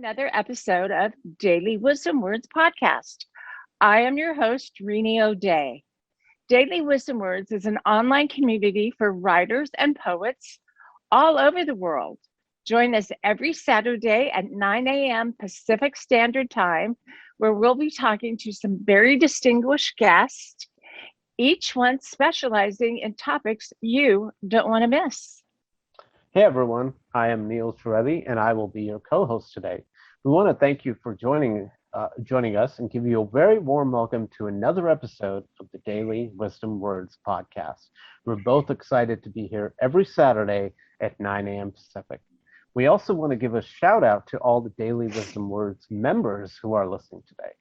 another episode of Daily Wisdom Words podcast. I am your host, Rini O'Day. Daily Wisdom Words is an online community for writers and poets all over the world. Join us every Saturday at 9 a.m. Pacific Standard Time, where we'll be talking to some very distinguished guests, each one specializing in topics you don't want to miss. Hey everyone, I am Neil Torelli and I will be your co-host today. We want to thank you for joining us and give you a very warm welcome to another episode of the Daily Wisdom Words podcast. We're both excited to be here every Saturday at 9 a.m. Pacific. We also want to give a shout out to all the Daily Wisdom Words members who are listening today.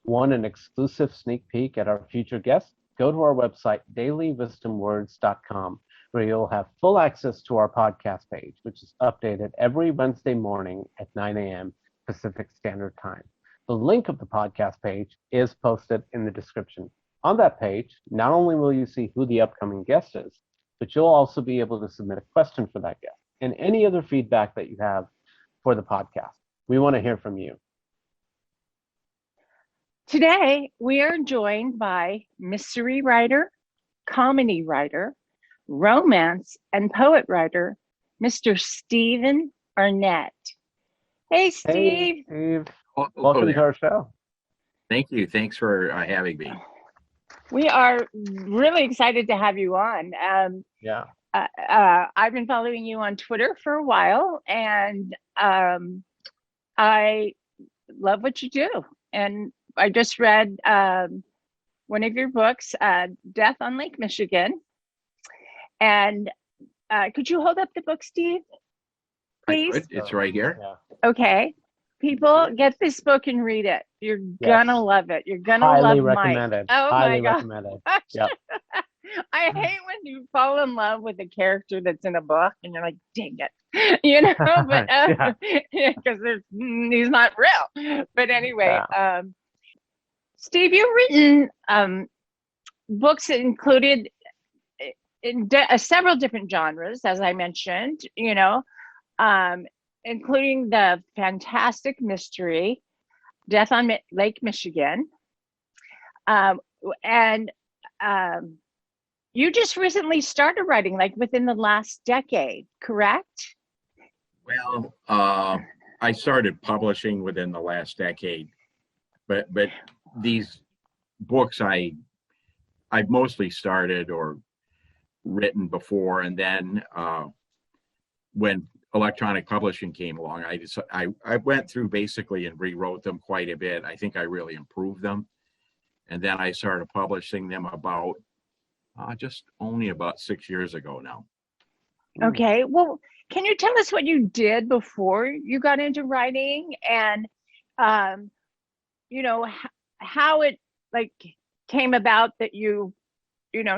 Want an exclusive sneak peek at our future guests? Go to our website, dailywisdomwords.com. where you'll have full access to our podcast page, which is updated every Wednesday morning at 9 a.m. Pacific Standard Time. The link of the podcast page is posted in the description. On that page, not only will you see who the upcoming guest is, but you'll also be able to submit a question for that guest and any other feedback that you have for the podcast. We want to hear from you. Today, we are joined by mystery writer, comedy writer, romance and poet writer, Mr. Stephen Arnett. Hey, Steve. Hey, Steve. Welcome to our show. Thank you. Thanks for having me. We are really excited to have you on. I've been following you on Twitter for a while, and I love what you do. And I just read one of your books, Death on Lake Michigan. And could you hold up the book, Steve? Please? It's right here. Yeah. Okay. People, get this book and read it. You're gonna love it. You're gonna Highly love recommended. Mike. Oh Highly my God. recommended. Yep. I hate when you fall in love with a character that's in a book and you're like, dang it. You know, but because he's not real. But anyway, Steve, you've written books that included in several different genres, as I mentioned, including the fantastic mystery, Death on Lake Michigan. And you just recently started writing, like within the last decade, correct? Well, I started publishing within the last decade, but these books I've mostly started or written before, and then when electronic publishing came along, I went through basically and rewrote them quite a bit. I think I really improved them, and then I started publishing them about just only about 6 years ago now. Okay, well, can you tell us what you did before you got into writing, and how it came about that you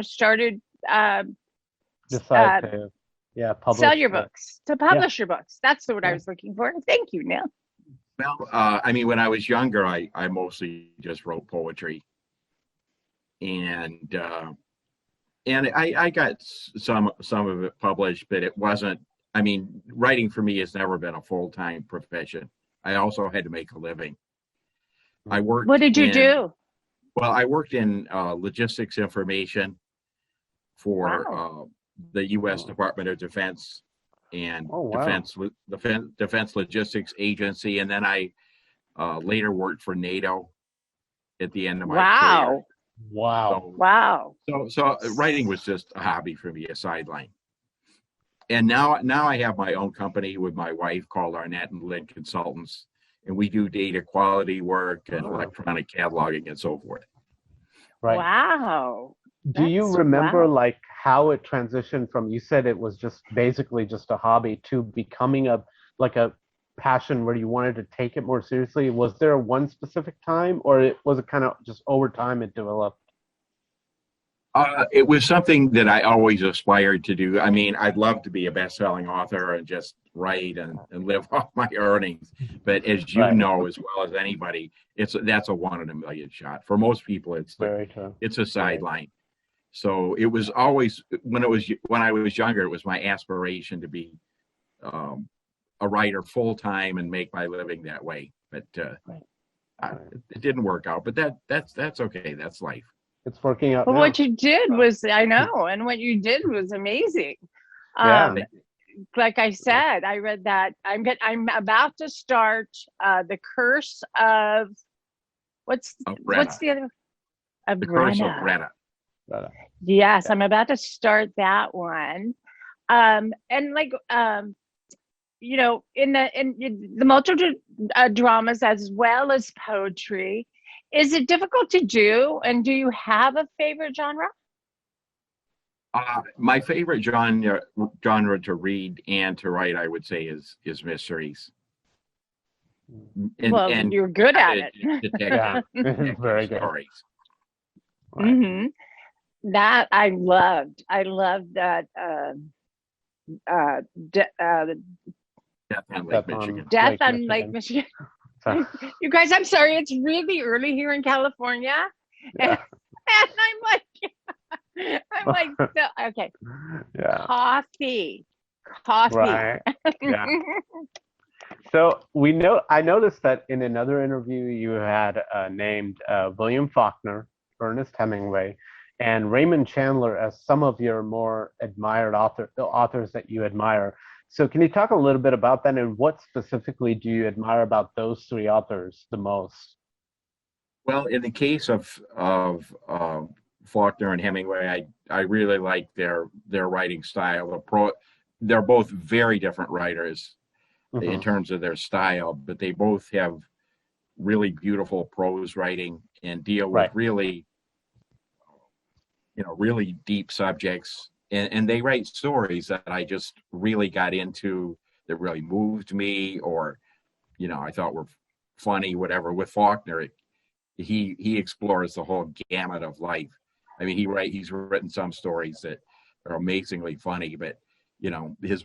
started Decide to publish, sell your books, to publish your books. That's the word I was looking for. Thank you, Neil. Well, when I was younger, I mostly just wrote poetry, and I got some of it published, but it wasn't. Writing for me has never been a full-time profession. I also had to make a living. I worked. What did you do? Well, I worked in logistics information for the U.S. Department of Defense and Defense Logistics Agency, and then I later worked for NATO at the end of my career. Wow! So writing was just a hobby for me, a sideline. And now I have my own company with my wife called Arnett and Lynn Consultants, and we do data quality work and electronic cataloging and so forth. Right. Wow. Do you remember how it transitioned from, you said it was just basically just a hobby, to becoming a passion where you wanted to take it more seriously? Was there one specific time, or was it kind of just over time it developed? It was something that I always aspired to do. I'd love to be a best-selling author and just write and live off my earnings. But as you know as well as anybody, that's a 1 in a million shot. For most people, it's a sideline. So it was always when I was younger, it was my aspiration to be a writer full time and make my living that way. But it didn't work out. But that's okay. That's life. It's working out But now. what you did was, I know, and what you did was amazing. Yeah. Like I said, I read that. I'm about to start The Curse of what's the other of The Curse of Brenna. But, Yes, I'm about to start that one. And like you know, in the multiple dramas as well as poetry, is it difficult to do? And do you have a favorite genre? My favorite genre to read and to write, I would say, is mysteries. And you're good at it. Detective very good. Stories. Right. Mm-hmm. That I loved. I loved that. Death on Lake Michigan. Death on Lake Michigan. You guys, I'm sorry. It's really early here in California, and I'm like, okay. Yeah. Coffee. Right. Yeah. So I noticed that in another interview you had named William Faulkner, Ernest Hemingway, and Raymond Chandler as some of your more admired authors that you admire. So can you talk a little bit about that, and what specifically do you admire about those three authors the most? Well, in the case of Faulkner and Hemingway, I really like their writing style. They're both very different writers in terms of their style, but they both have really beautiful prose writing and deal with really deep subjects. And they write stories that I just really got into, that really moved me, or, I thought were funny, whatever. With Faulkner, he explores the whole gamut of life. I mean, he's written some stories that are amazingly funny, but, his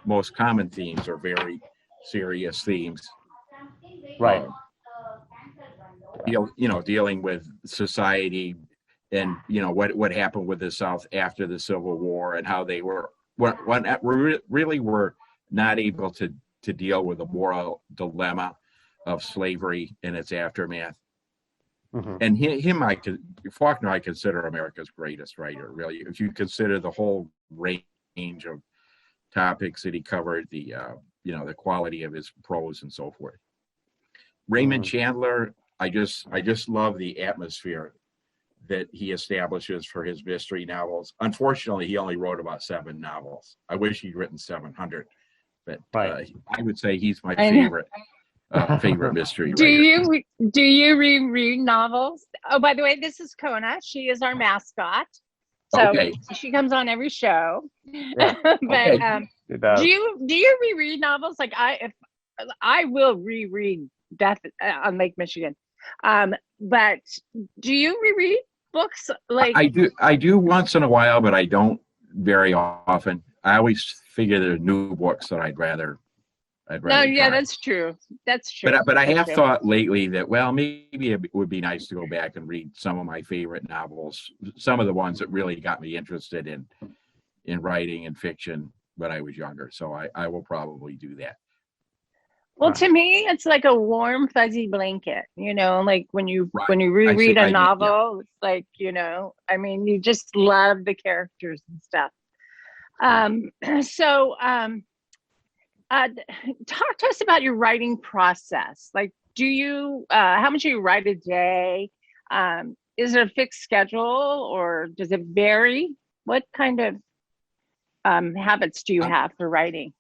most common themes are very serious themes. Right. Dealing with society, and what happened with the South after the Civil War, and how they were really were not able to deal with the moral dilemma of slavery and its aftermath. And Faulkner, I consider America's greatest writer, really. If you consider the whole range of topics that he covered, the quality of his prose and so forth. Raymond Chandler, I just love the atmosphere that he establishes for his mystery novels. Unfortunately, he only wrote about 7 novels. I wish he'd written 700, but I would say he's my favorite mystery writer. Do you reread novels? Oh, by the way, this is Kona. She is our mascot. So she comes on every show. Yeah. But do you reread novels? Like I will reread Death on Lake Michigan. But do you reread books? Like I do once in a while, but I don't very often. I always figure there are new books that I'd rather try. That's true. But I have thought lately that, well, maybe it would be nice to go back and read some of my favorite novels, some of the ones that really got me interested in writing and fiction when I was younger. So I will probably do that. Well, to me, it's like a warm, fuzzy blanket, like when you reread a novel, it's like, I mean, you just love the characters and stuff. Talk to us about your writing process. Like, how much do you write a day? Is it a fixed schedule, or does it vary? What kind of habits do you have for writing?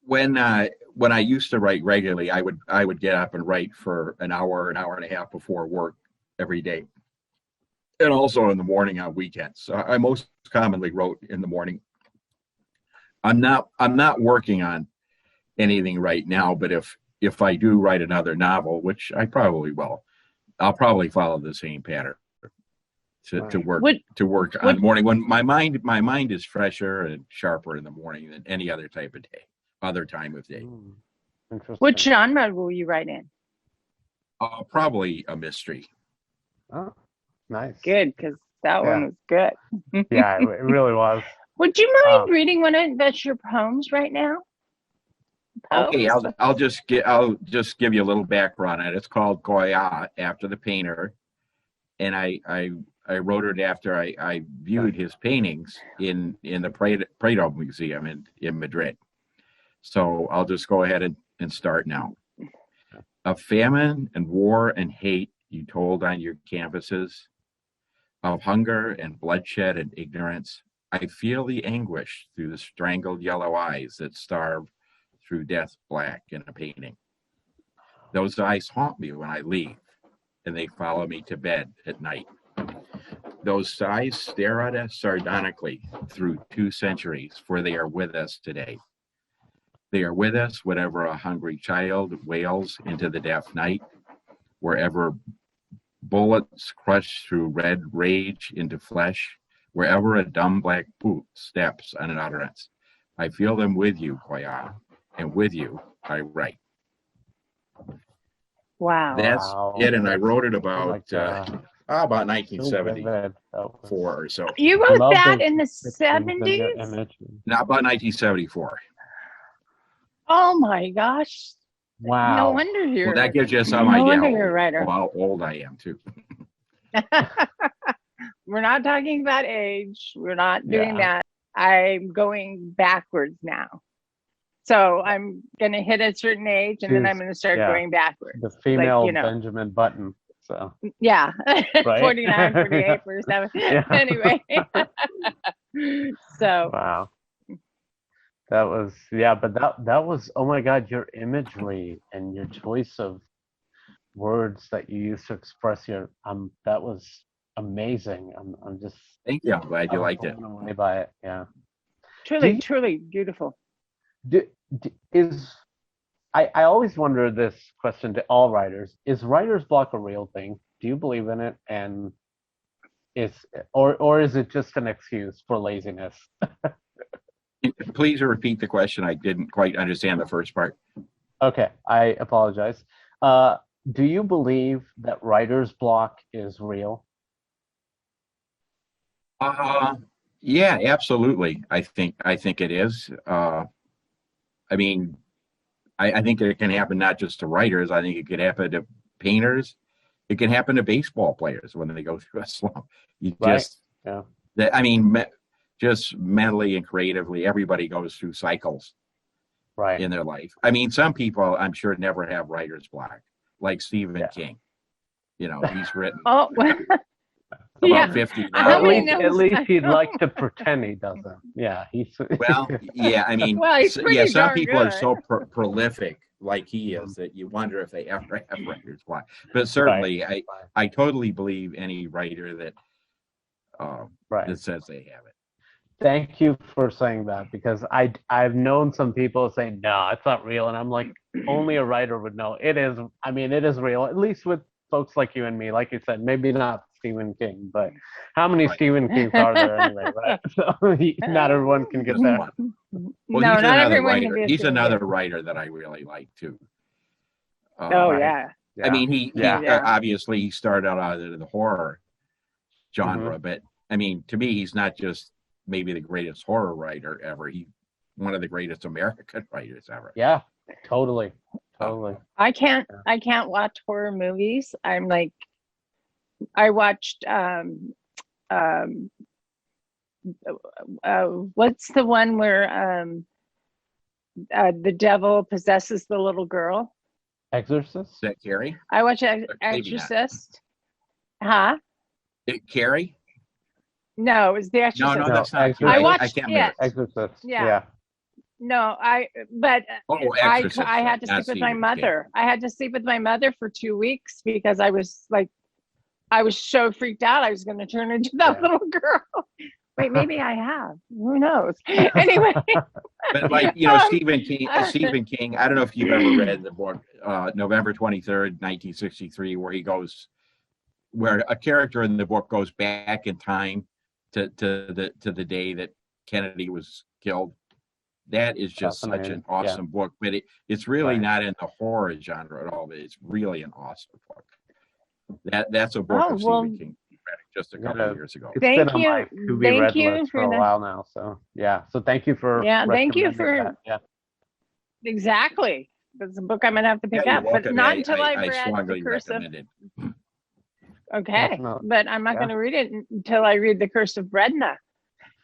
When I used to write regularly, I would get up and write for an hour and a half before work every day, and also in the morning on weekends. So I most commonly wrote in the morning. I'm not working on anything right now, but if I do write another novel, which I probably will, I'll probably follow the same pattern to work on the morning, when my mind is fresher and sharper in the morning than any other time of day. Interesting. What genre will you write in? Probably a mystery. Oh, nice. Good, because that one was good. Yeah, it really was. Would you mind reading one of your poems right now? Okay, pose? I'll just give you a little background on it. It's called Goya after the painter, and I wrote it after I viewed his paintings in the Prado Museum in Madrid. So I'll just go ahead and start now. Of famine and war and hate you told on your canvases, of hunger and bloodshed and ignorance, I feel the anguish through the strangled yellow eyes that starve through death black in a painting. Those eyes haunt me when I leave, and they follow me to bed at night. Those eyes stare at us sardonically through 2 centuries, for they are with us today. They are with us whenever a hungry child wails into the deaf night, wherever bullets crush through red rage into flesh, wherever a dumb black boot steps on an utterance. I feel them with you, Goya, and with you I write. Wow. That's it, and I wrote it about about 1974 or so. You wrote that in the 70s? Not about 1974. Oh my gosh. Wow. No wonder you're. Well, that gives you some no idea wonder you're a writer. how old I am, too. We're not talking about age. We're not doing that. I'm going backwards now. So I'm going to hit a certain age, and then I'm going to start going backwards. The female Benjamin Button. So yeah, right? 49, 48, 47. Anyway. So. Wow. That was, but that was, oh my God, your imagery and your choice of words that you used to express your, that was amazing. I'm just. Thank you. I'm glad you liked it. Blown away by it. Yeah. Truly beautiful. I always wonder this question to all writers: is writer's block a real thing? Do you believe in it? And or is it just an excuse for laziness? Please repeat the question. I didn't quite understand the first part. Okay, I apologize. Do you believe that writer's block is real? Yeah, absolutely. I think it is. I mean, I think it can happen not just to writers. I think it could happen to painters. It can happen to baseball players when they go through a slump. Just mentally and creatively, everybody goes through cycles in their life. I mean, some people, I'm sure, never have writer's block, like Stephen King. You know, he's written about 50 novels. At least he'd like to pretend he doesn't. Yeah, he's. Well, yeah, I mean, some people are so prolific, like he is, that you wonder if they ever have writer's block. But certainly, I totally believe any writer that that says they have it. Thank you for saying that, because I've known some people saying, no, it's not real. And I'm like, only a writer would know. It is. I mean, it is real, at least with folks like you and me. Like you said, maybe not Stephen King, but how many Stephen Kings are there anyway, right? So not everyone can get there. Well, no, not everyone can get he's another writer that I really like, too. I mean, he obviously he started out in the horror genre, but I mean, to me, he's not just maybe the greatest horror writer ever. He's one of the greatest American writers ever. Yeah, totally. I can't watch horror movies. I'm like, I watched what's the one where the devil possesses the little girl? Exorcist? Is that Carrie? I watched Exorcist. Huh? Carrie? No, it was The Exorcist. No, that's not. I watched Exorcist. Yeah. No, I had to sleep with my mother. I had to sleep with my mother for 2 weeks because I was so freaked out I was going to turn into that little girl. Wait, maybe I have. Who knows? Anyway. But like, Stephen King, I don't know if you've ever read the book, November 23rd, 1963, where a character in the book goes back in time to the day that Kennedy was killed. That is just such an awesome book, but it's really not in the horror genre at all. But it's really an awesome book. That's a book of Stephen King just a couple of years ago. Thank you for a while now. So so thank you for thank you for that. exactly. That's a book I'm gonna have to pick Yeah, up, you're but welcome. not until I've I read The strongly Curse of. recommend it. Okay, Definitely. but I'm not Yeah. going to read it until I read The Curse of Bredna.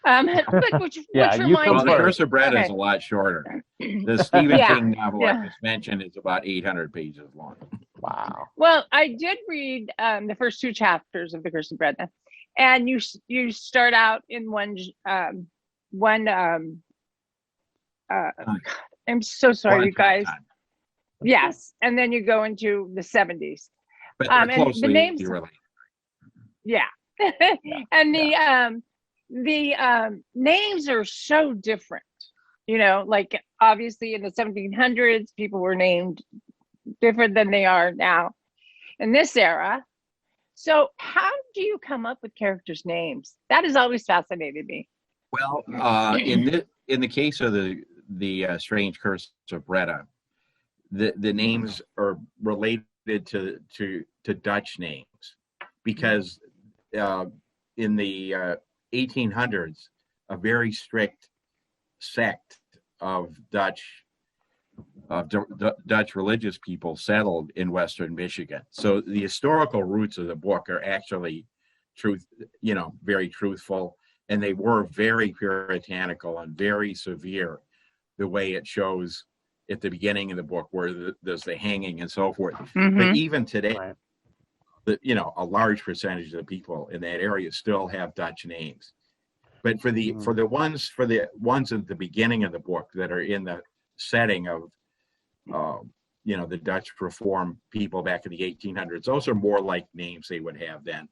But which Yeah, you reminds come Well, The me. first. Curse of Bread is Okay. a lot shorter. The Stephen Yeah, King novel I yeah. just mentioned is about 800 pages long. Wow. Well, I did read the first two chapters of The Curse of Bredna, and you start out in one. I'm so sorry, you One guys. time, Yes, and then you go into the 70s. but they're And the closely names, related. yeah, Yeah. and Yeah. the names are so different. You know, like obviously in the 1700s, people were named different than they are now in this era. So, how do you come up with characters' names? That has always fascinated me. Well, in the case of the Strange Curse of Breda, the names are related to Dutch names because in the 1800s, a very strict sect of Dutch religious people settled in Western Michigan. So the historical roots of the book are actually very truthful, and they were very puritanical and very severe. The way it shows at the beginning of the book, where there's the hanging and so forth. Mm-hmm. But even today, Right. a large percentage of the people in that area still have Dutch names. But for the ones at the beginning of the book that are in the setting of the Dutch Reformed people back in the 1800s, those are more like names they would have then.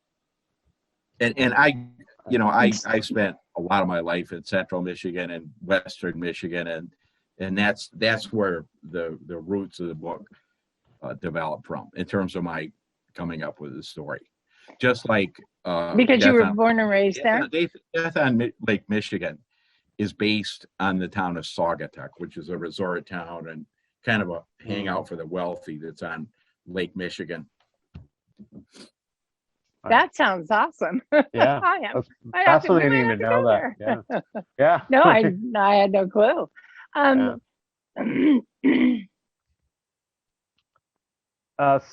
And I spent a lot of my life in Central Michigan and Western Michigan, and that's where the roots of the book developed from in terms of my coming up with the story. Just like because you were born and raised there. Death on Lake Michigan is based on the town of Saugatuck, which is a resort town and kind of a hangout for the wealthy that's on Lake Michigan. That sounds awesome. Yeah, that's fascinating to know that. Yeah, yeah. No, I had no clue.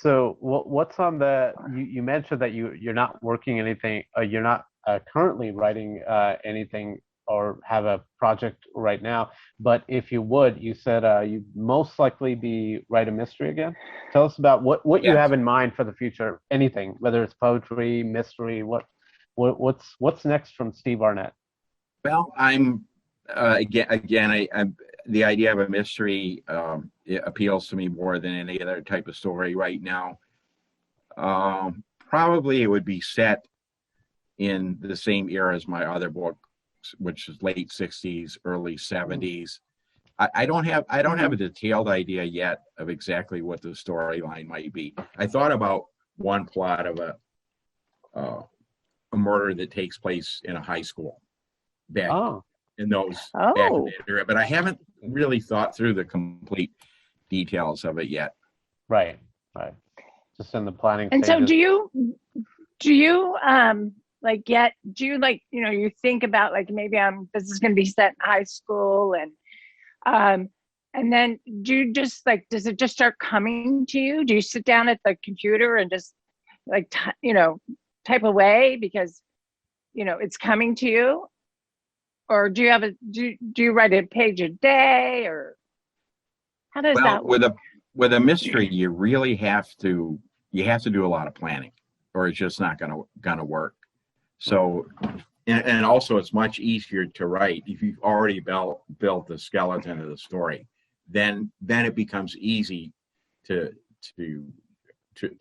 So what's on the? You mentioned that you're not working anything. You're not currently writing anything or have a project right now. But if you would, you said you'd most likely write a mystery again. Tell us about what you have in mind for the future. Anything, whether it's poetry, mystery. What's next from Steve Arnett? Well, I'm I'm the idea of a mystery it appeals to me more than any other type of story right now. Probably it would be set in the same era as my other book, which is late 60s, early 70s. I don't have a detailed idea yet of exactly what the storyline might be. I thought about one plot of a murder that takes place in a high school back in those back in that era, but I haven't really thought through the complete details of it yet. Right. Just in the planning and stages. So do you you think about like maybe this is going to be set in high school and then do you just does it just start coming to you? Do you sit down at the computer and just type away because it's coming to you? Or do you write a page a day, or how does that work? With a mystery, you really have to do a lot of planning, or it's just not gonna work. So, and also it's much easier to write if you've already built the skeleton of the story. Then it becomes easy to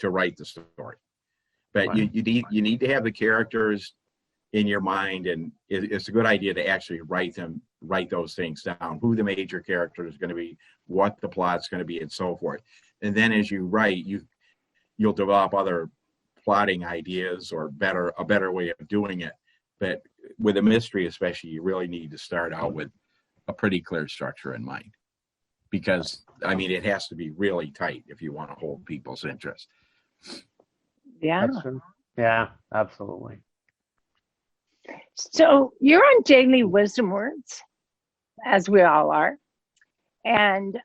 write the story. But right. you need to have the characters in your mind, and it's a good idea to actually write those things down, who the major character is going to be, what the plot's going to be, and so forth. And then as you write, you'll develop other plotting ideas or a better way of doing it. But with a mystery especially, you really need to start out with a pretty clear structure in mind, because it has to be really tight if you want to hold people's interest. Yeah. That's true. Yeah, absolutely. So you're on Daily Wisdom Words, as we all are. and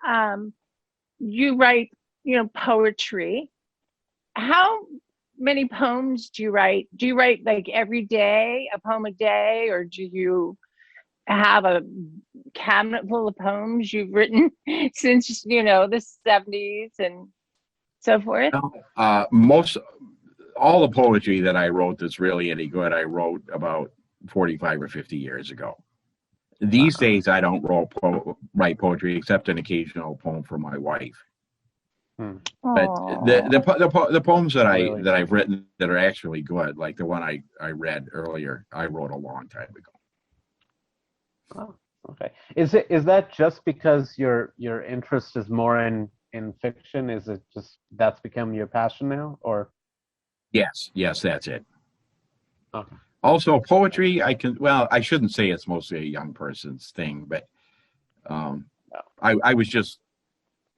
you write, poetry. How many poems do you write? Do you write like every day, a poem a day, or do you have a cabinet full of poems you've written since, the 70s and so forth? Most all the poetry that I wrote that's really any good, I wrote about 45 or 50 years ago. These days, I don't write poetry except an occasional poem for my wife. But the poems that I've written that are actually good, like the one I read earlier, I wrote a long time ago. Oh, okay. Is that just because your interest is more in fiction? Is it just that's become your passion now, or? Yes, that's it. Okay. Also, poetry, I shouldn't say it's mostly a young person's thing, but I was just,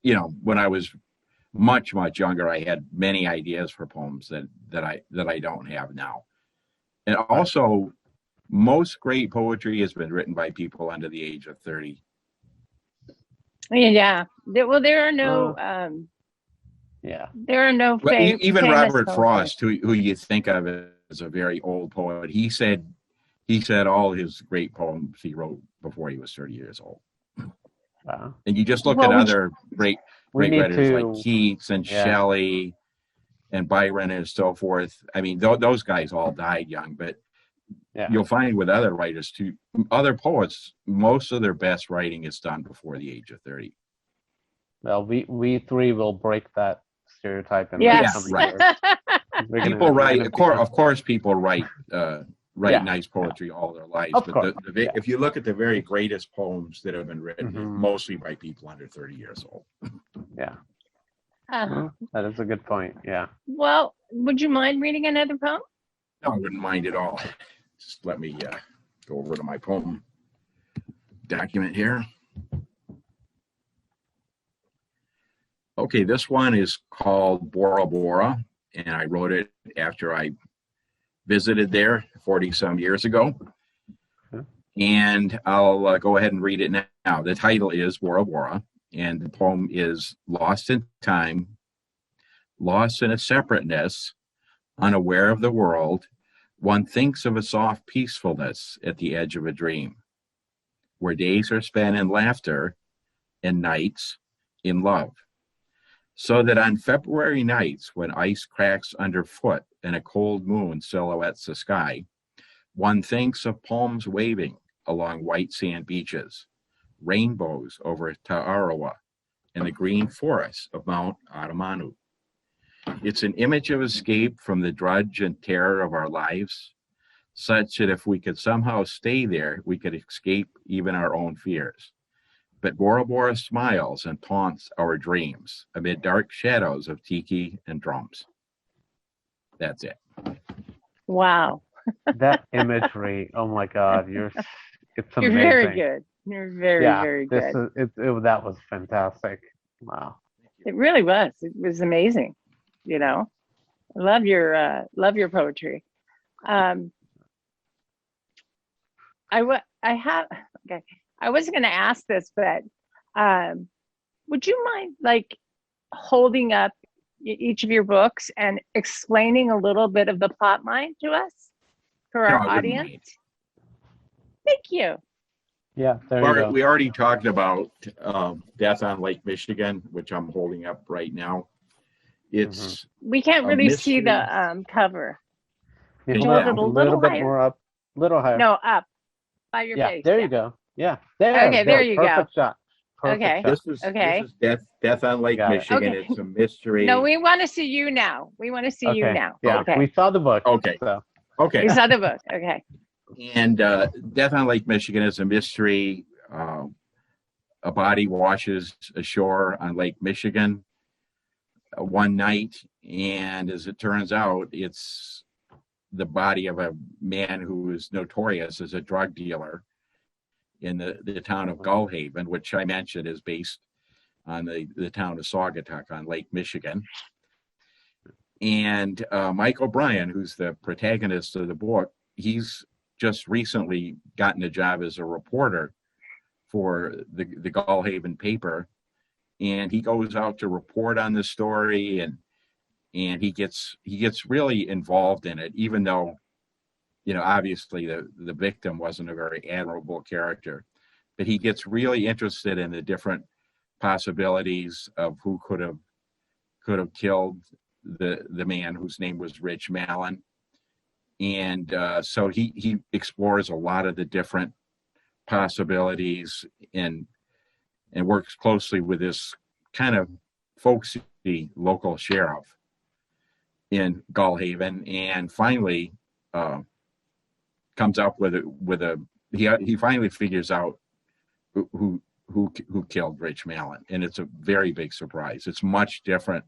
when I was much, much younger, I had many ideas for poems that I don't have now. And also, most great poetry has been written by people under the age of 30. Yeah. There are no there are no even Robert poets. Frost, who you think of as a very old poet, he said all his great poems he wrote before he was 30 years old. Wow. And you just look at other great writers like Keats and Shelley and Byron and so forth. I mean, those guys all died young, but you'll find with other writers too, other poets, most of their best writing is done before the age of 30. Well, we three will break that stereotype. People write, of course, people write nice poetry all their lives. But if you look at the very greatest poems that have been written, mostly by people under 30 years old. Yeah. Well, that is a good point. Yeah. Well, would you mind reading another poem? No, I wouldn't mind at all. Just let me go over to my poem document here. Okay, this one is called Bora Bora, and I wrote it after I visited there 40-some years ago. And I'll go ahead and read it now. The title is Bora Bora, and the poem is lost in time, lost in a separateness, unaware of the world. One thinks of a soft peacefulness at the edge of a dream, where days are spent in laughter and nights in love. So that on February nights, when ice cracks underfoot and a cold moon silhouettes the sky, one thinks of palms waving along white sand beaches, rainbows over Ta'arawa, and the green forests of Mount Atamanu. It's an image of escape from the drudge and terror of our lives, such that if we could somehow stay there, we could escape even our own fears. But Bora Bora smiles and taunts our dreams amid dark shadows of tiki and drums. That's it. Wow. That imagery, oh my God, it's amazing. You're very good. You're very good. That was fantastic. Wow. It really was. It was amazing. I love your poetry. I wasn't going to ask this, but would you mind holding up each of your books and explaining a little bit of the plot line to us for our audience? Thank you. Yeah, there you go. We already talked about Death on Lake Michigan, which I'm holding up right now. It's we can't really see the cover. Yeah, hold it a little bit higher? More up, little higher. No, up by your face. There you go. Yeah, there you Perfect go. Shot. Perfect shot. Okay. This is Death on Lake Michigan. Okay. It's a mystery. No, we want to see you now. You now. Yeah, okay. We saw the book. Okay. So. Okay. We saw the book. Okay. And Death on Lake Michigan is a mystery. A body washes ashore on Lake Michigan one night, and as it turns out, it's the body of a man who is notorious as a drug dealer in the town of Gullhaven, which I mentioned is based on the town of Saugatuck on Lake Michigan. And Mike O'Brien, who's the protagonist of the book, he's just recently gotten a job as a reporter for the Gullhaven paper, and he goes out to report on the story, and he gets really involved in it, even though, obviously the victim wasn't a very admirable character, but he gets really interested in the different possibilities of who could have killed the man whose name was Rich Mallon. And so he explores a lot of the different possibilities and works closely with this kind of folksy local sheriff in Gullhaven, and finally comes up with he finally figures out who killed Rich Mallon, and it's a very big surprise. It's much different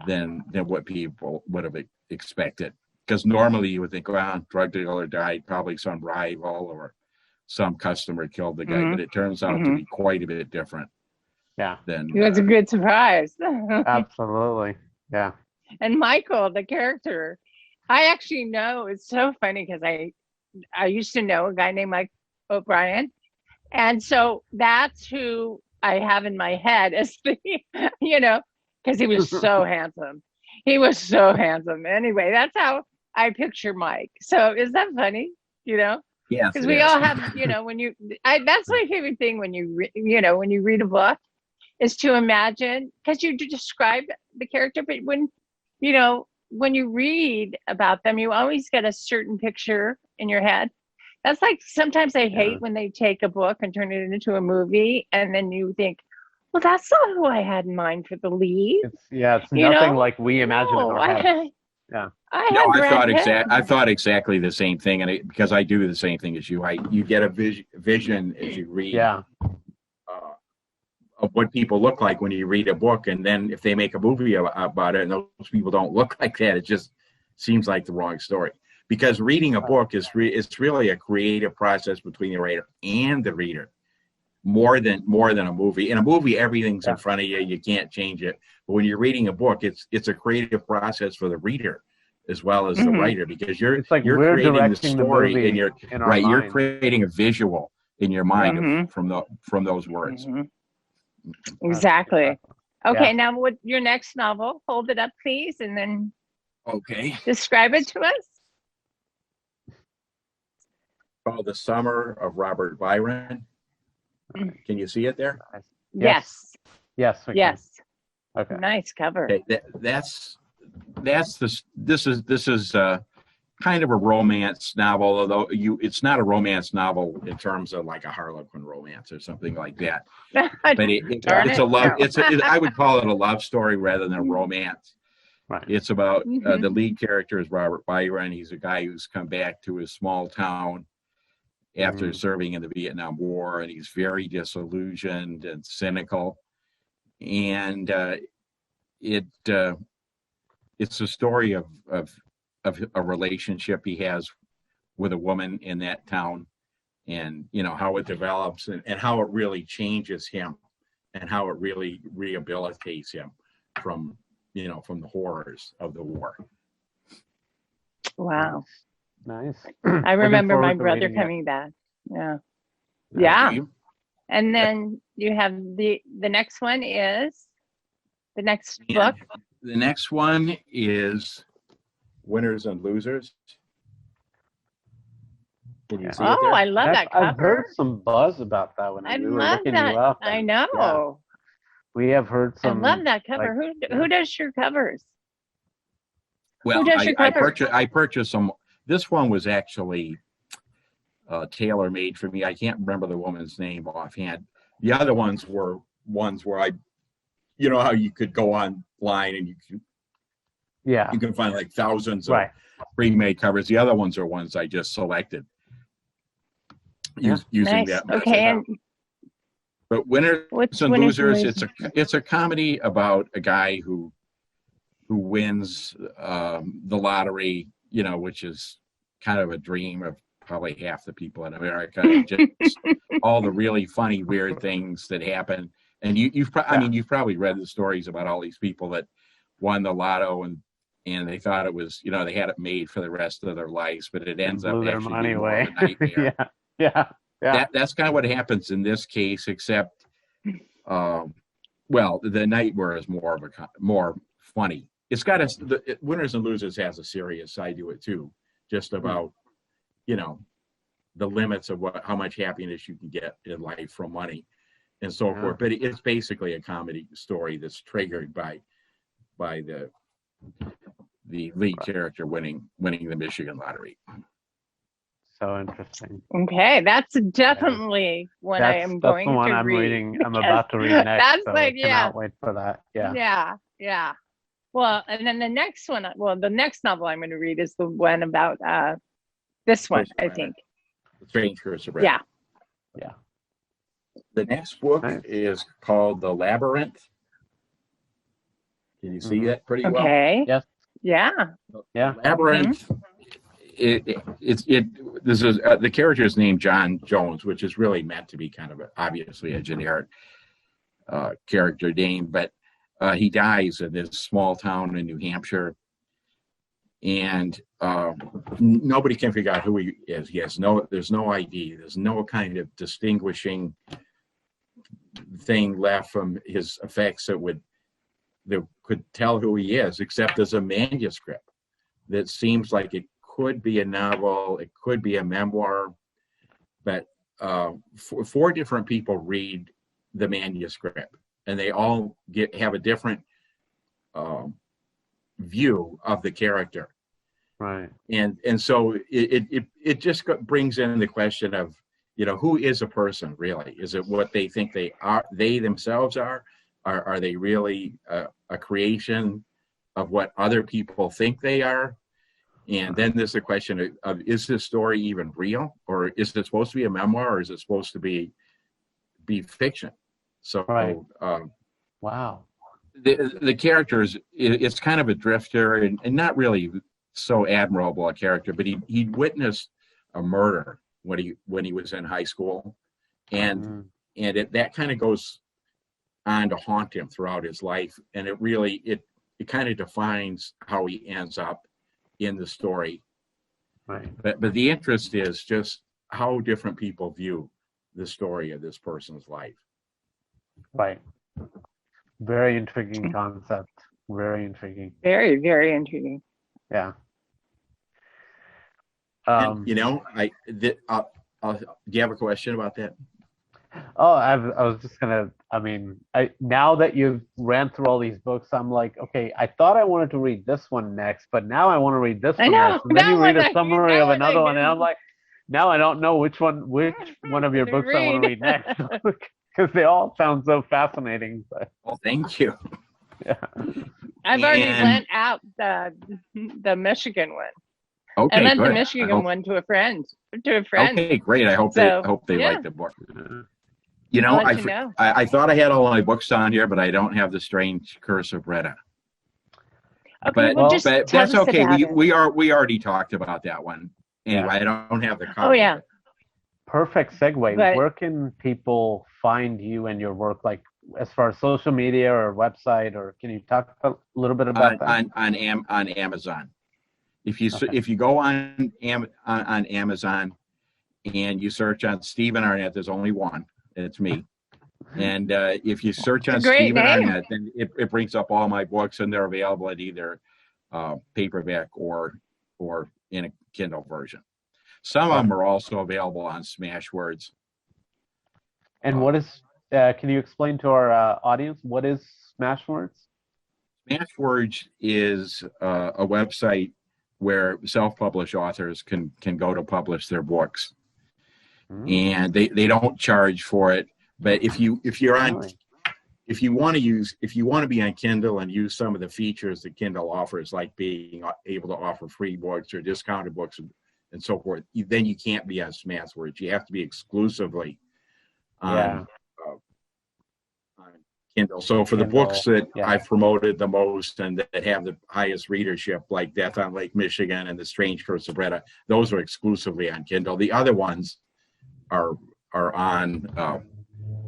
than what people would have expected, because normally you would think, well, drug dealer died, probably some rival or some customer killed the guy, but it turns out to be quite a bit different. Yeah. It's a good surprise. Absolutely. Yeah. And Michael, the character, I actually know, it's so funny because I used to know a guy named Mike O'Brien. And so that's who I have in my head as the, because he was so handsome. He was so handsome. Anyway, that's how I picture Mike. So is that funny? Yes. Because we all have, that's my favorite thing when when you read a book, is to imagine, because you describe the character, but when you read about them, you always get a certain picture in your head. That's like, sometimes I hate when they take a book and turn it into a movie, and then you think, well, that's not who I had in mind for the lead. It's nothing like we imagine in our head. I thought exactly the same thing, and because I do the same thing as you. You get a vision as you read of what people look like when you read a book, and then if they make a movie about it and those people don't look like that, it just seems like the wrong story. Because reading a book is really a creative process between the writer and the reader, more than a movie. In a movie, everything's in front of you; you can't change it. But when you're reading a book, it's a creative process for the reader as well as the writer, because you're creating the story, and you're creating a visual in your mind from those words. Exactly. Okay, now what your next novel? Hold it up, please, and then describe it to us. Called The Summer of Robert Byron. Can you see it there? Yes. Yes. Okay. Nice cover. Okay, this is kind of a romance novel, although it's not a romance novel in terms of like a Harlequin romance or something like that. But it's a love. I would call it a love story rather than a romance. Right. It's about the lead character is Robert Byron. He's a guy who's come back to his small town after serving in the Vietnam War, and he's very disillusioned and cynical. And it's a story of a relationship he has with a woman in that town, and how it develops and how it really changes him, and how it really rehabilitates him from the horrors of the war. Wow. Nice. I remember my brother coming back. Yeah. And then you have the next one is the next book. The next one is Winners and Losers. Can you see it there? I love that cover. I've heard some buzz about that one. I love that. I know. Yeah. We have heard some. I love that cover. Who does your covers? Well, I purchased some. This one was actually tailor-made for me. I can't remember the woman's name offhand. The other ones were ones where how you could go online and you can find like thousands of pre-made covers. The other ones are ones I just selected using that method. Okay. But Winners and Losers, it's a comedy about a guy who wins the lottery, which is kind of a dream of probably half the people in America. Just all the really funny, weird things that happen. And you've probably read the stories about all these people that won the lotto and they thought it was, they had it made for the rest of their lives, but it ends up blew their money away. Yeah. that's kind of what happens in this case, except, well, the Nightmare is more funny. It's got the Winners and Losers has a serious side to it too, just about, the limits of how much happiness you can get in life from money and so forth. But it's basically a comedy story that's triggered by the lead character winning the Michigan lottery. So interesting. Okay, that's definitely what I am going to read. That's the one I'm reading. I'm about to read next. That's so I cannot wait for that. Yeah. Well, and then the next novel I'm going to read is the one about this one, I think. The Strange Curse of Red. Yeah. The next book is called The Labyrinth. Can you see that pretty well? Okay. Yes. Yeah. Labyrinth. This is the character is named John Jones, which is really meant to be kind of obviously a generic character name, but he dies in this small town in New Hampshire, and nobody can figure out who he is. There's no ID. There's no kind of distinguishing thing left from his effects that could tell who he is, except there's a manuscript that seems like it could be a novel, it could be a memoir, but four different people read the manuscript, and they all have a different view of the character. Right. And so it just brings in the question of, who is a person really? Is it what they think they are, they themselves are? Are they really a creation of what other people think they are? And then there's the question of is this story even real, or is it supposed to be a memoir, or is it supposed to be fiction? So, wow, the characters, it's kind of a drifter and not really so admirable a character, but he witnessed a murder when he was in high school, and that kind of goes on to haunt him throughout his life, and it kind of defines how he ends up in the story. Right. But the interest is just how different people view the story of this person's life. Right. Very intriguing concept. Very intriguing. Very, very intriguing. Yeah. Do you have a question about that? Oh, I was just gonna. Now that you've ran through all these books, I'm like, okay, I thought I wanted to read this one next, but now I want to read this one next. And then you read a summary of another one, and I'm like, now I don't know which one of your books I want to read next, because they all sound so fascinating. But. Well, thank you. Yeah. I've already lent out the Michigan one. Okay, I lent good. the Michigan one to a friend. Okay, great. I hope they like the book. I thought I had all my books on here, but I don't have The Strange Curse of Retta. Okay, but that's okay. We already talked about that one. Anyway, I don't have the copy. Oh yeah. Perfect segue. Where can people find you and your work, like as far as social media or website, or can you talk a little bit about that? On Amazon. If you go on Amazon and you search on Stephen Arnett, there's only one. It's me. And if you search on Stephen Arnett, then it brings up all my books, and they're available at either paperback or in a Kindle version. Some of them are also available on Smashwords. And what is? Can you explain to our audience what is Smashwords? Smashwords is a website where self-published authors can go to publish their books, and they don't charge for it. But if you want to be on Kindle and use some of the features that Kindle offers, like being able to offer free books or discounted books and so forth, then you can't be on Smashwords. You have to be exclusively on Kindle. So for the books that I've promoted the most and that have the highest readership, like Death on Lake Michigan and The Strange Curse of Retta, those are exclusively on Kindle. The other ones are on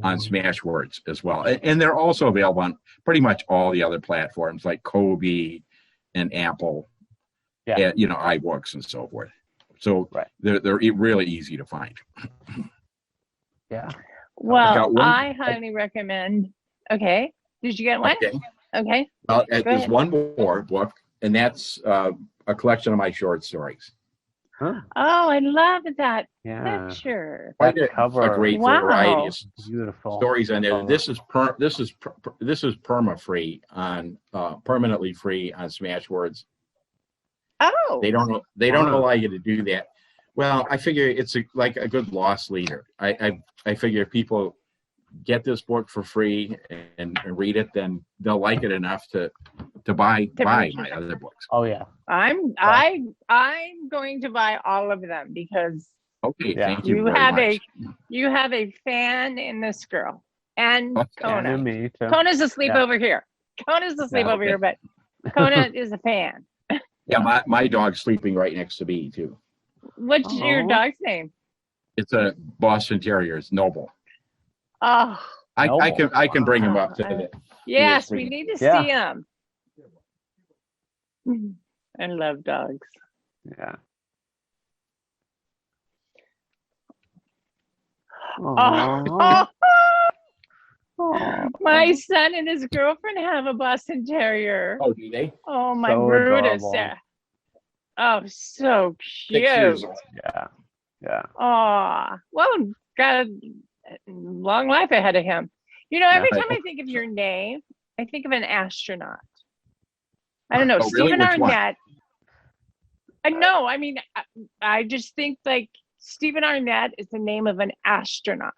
Smashwords as well, and they're also available on pretty much all the other platforms like Kobe and Apple, iBooks and so forth. So they're really easy to find. Yeah. Well, one. I highly recommend. Okay. Did you get one? Okay. Okay. There's ahead. one more book, and that's a collection of my short stories. Huh. Oh, I love that Yeah. picture. Quite That cover. a great Wow. variety of Beautiful stories on there. cover. This is perma free on permanently free on Smashwords. Oh. They don't allow you to do that. Well, I figure it's like a good loss leader. I figure if people get this book for free and read it, then they'll like it enough to buy my other books. Oh yeah. I'm going to buy all of them because Okay, Yeah. thank you very much. You have a fan in this girl. And Okay. Kona. And me too. Kona's asleep over here. Kona's asleep over here, but Kona is a fan. Yeah, my dog's sleeping right next to me too. What's your dog's name? It's a Boston Terrier. It's Noble. Oh, I can bring him up to the. yes, we need to see him. I love dogs. Yeah. Oh. My son and his girlfriend have a Boston Terrier. Oh, do they? Oh, my So Brutus. adorable. Oh, so 6 years cute. old. Yeah. Yeah. Oh, well, got a long life ahead of him. You know, every Yeah. time I think of your name, I think of an astronaut. I don't know, Oh, really? Stephen Which one? Arnett. No, I mean, I just think like Stephen Arnett is the name of an astronaut.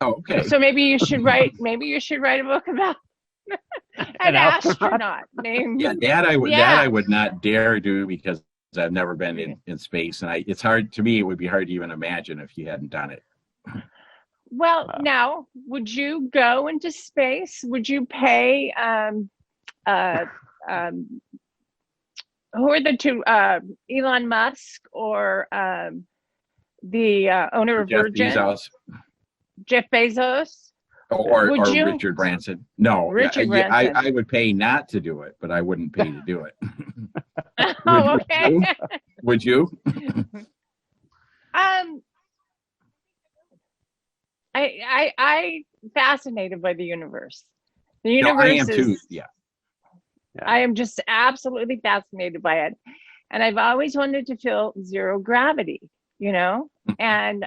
Oh, okay. So maybe you should write a book about an astronaut named. Yeah, that I would not dare do because I've never been in space, and it's hard to me. It would be hard to even imagine if you hadn't done it. Well, now, would you go into space? Would you pay? Who are the two? Elon Musk or the owner of Virgin? Jeff Bezos. Or Richard Branson. No, Richard Branson. I would pay not to do it, but I wouldn't pay to do it. Oh, okay. Would you? I fascinated by the universe. The No, I universe am too. Yeah. I am just absolutely fascinated by it. And I've always wanted to feel zero gravity, you know? And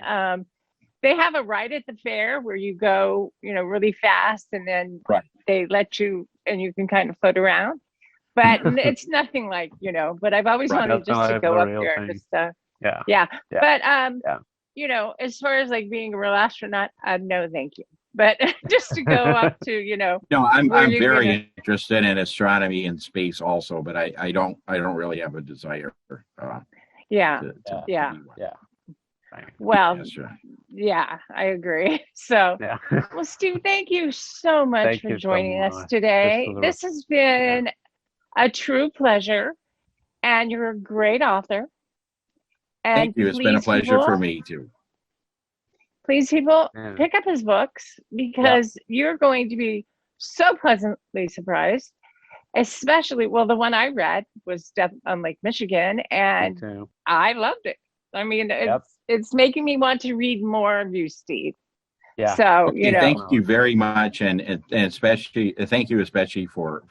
they have a ride at the fair where you go, you know, really fast and then they let you and you can kind of float around. But it's nothing like, you know, but I've always wanted just to go up there and just But you know, as far as like being a real astronaut, no, thank you. But just to go up to, you know. No, I'm very interested in astronomy and space also, but I don't really have a desire. Well, yeah, I agree. So, well, Steve, thank you so much for joining us today. This has been a true pleasure, and you're a great author. And thank you. It's been a pleasure for me too. Please, people, pick up his books because you're going to be so pleasantly surprised. Especially, well, the one I read was Death on Lake Michigan, and I loved it. I mean, it's making me want to read more of you, Steve. Yeah. So, you know. Thank you very much, and especially thank you especially for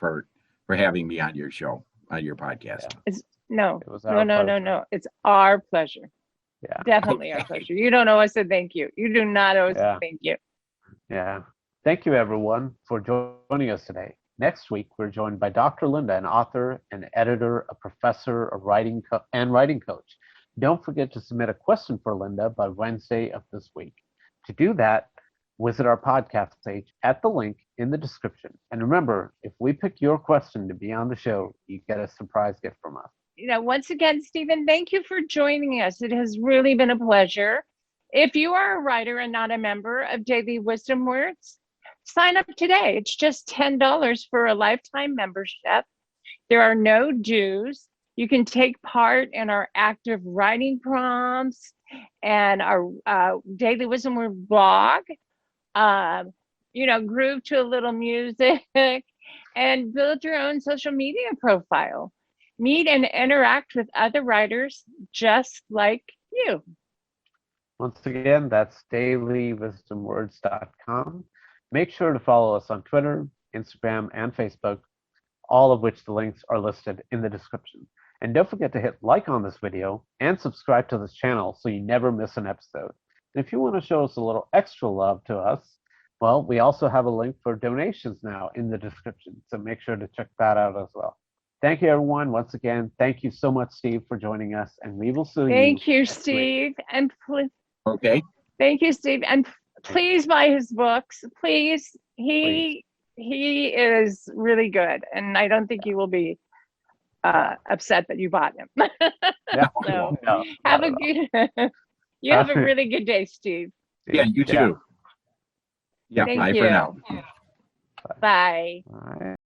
having me on your show, on your podcast. No. It's our pleasure. Yeah. Definitely our pleasure. You don't owe us a thank you. You do not owe us a thank you. Yeah. Thank you, everyone, for joining us today. Next week, we're joined by Dr. Linda, an author, an editor, a professor, a writing coach. Don't forget to submit a question for Linda by Wednesday of this week. To do that, visit our podcast page at the link in the description. And remember, if we pick your question to be on the show, you get a surprise gift from us. You know, once again, Stephen, thank you for joining us. It has really been a pleasure. If you are a writer and not a member of Daily Wisdom Words, sign up today. It's just $10 for a lifetime membership. There are no dues. You can take part in our active writing prompts and our Daily Wisdom Word blog. You know, groove to a little music and build your own social media profile. Meet and interact with other writers just like you. Once again, that's dailywisdomwords.com. Make sure to follow us on Twitter, Instagram, and Facebook, all of which the links are listed in the description. And don't forget to hit like on this video and subscribe to this channel so you never miss an episode. And if you want to show us a little extra love to us, well, we also have a link for donations now in the description. So make sure to check that out as well. Thank you, everyone. Once again, thank you so much, Steve, for joining us. And we will see you. Thank you, Steve. And Okay. thank you, Steve. And please buy his books. Please. He is really good. And I don't think you will be upset that you bought him. So No, have a good you have a really good day, Steve. Yeah, you too. Yeah, Thank bye you. for now. Bye. All right.